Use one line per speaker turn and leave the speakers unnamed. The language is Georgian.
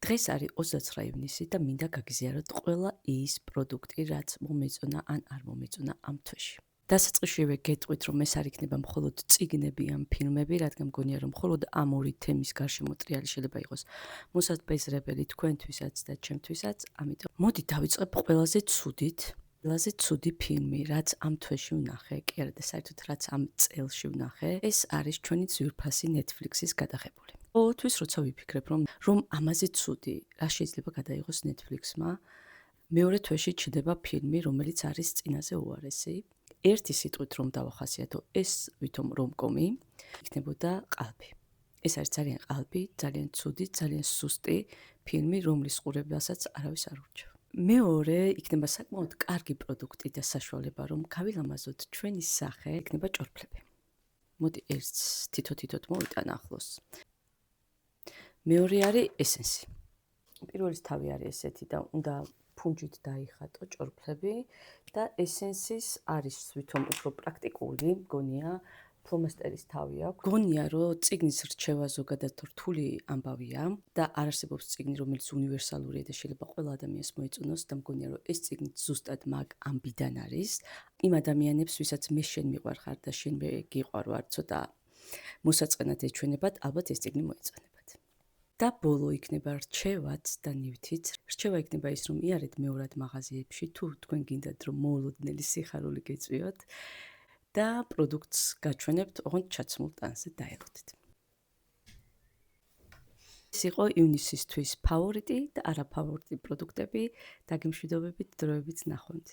დღეს არის 29 ივნისი და მინდა გაგიზიაროთ ყველა ის პროდუქტი, რაც მომეწონა ან არ მომეწონა ამ თვეში. დასაწყისშივე გეტყვით, რომ ეს არ იქნება მხოლოდ წიგნები ან ფილმები, რადგან მგონია, რომ მხოლოდ ამ ორი თემის გარშემო ტრიალი შეიძლება იყოს მოსაზრებელი თქვენთვისაც და ჩემთვისაც, ამიტომ მოდი დავიწყებ ყველაზე ცუდი ფილმი, რაც ამ თვეში ვნახე, კი არა და საერთოდ რაც ამ წელში ვნახე, ეს არის ჩვენი ძვირფასი Netflix-ის გადაღებული. ყოველთვის როცა ვიფიქრებ, რომ ამაზე ცუდი, რა შეიძლება გადაიღოს Netflix-მა, მეორე თვეში ჩდება ფილმი, რომელიც არის წინაზე უარესი. ერთი სიტყვით რომ დავახასიათო, ეს ვითომ რომკომი, იქნებოდა ყალბი. ეს არის ძალიან ყალბი, ძალიან ცუდი, ძალიან სუსტი ფილმი, რომლის ყურებასაც არავის არ ურჩევ. მეორე იქნება საკმაოდ კარგი პროდუქტი და საშუალება, რომ გავილამაზოთ ჩვენი სახე, იქნება ჭორფლები. მოდი ერთს თითო-თითოდ მოვიტან ახლოს. მეორე არის ესენსი. პირველის თავი არის ესეთი და უნდა ფუნჯით დაიხატო ჭორფლები და ესენსის არის ვითომ უფრო პრაქტიკული, მგონია, ფლომასტერის თავი აქვს. მგონია, რომ წიგნის რჩევა ზოგადად რთული ამბავია და არ არსებობს წიგნი, რომელიც უნივერსალურია და შეიძლება ყველა ადამიანს მოეწონოს და მგონია, რომ ეს წიგნი ზუსტად მაგ ამბიდან არის. იმ ადამიანებს, ვისაც მე შენ მიყვარხარ და შენ მე გიყვარვარ, ცოტა მოსაწყენად ეჩვენებათ, ალბათ ეს წიგნი მოეწონებათ. და ბოლო იქნება რჩევაც და ნივთიც. რჩევა იქნება ის, რომ იარეთ მეორად მაღაზიებში, თუ თქვენ გინდათ, რომ მოულოდნელი სიხარული გეწვიოთ და პროდუქტს გაჩვენებთ, ოღონდ ჩაცმულ ტანზე დაელოდეთ. ეს იყო ივნისისთვის ფავორიტი და არაფავორიტი პროდუქტები, დაგემშვიდობებით დროებით ნახვამდის.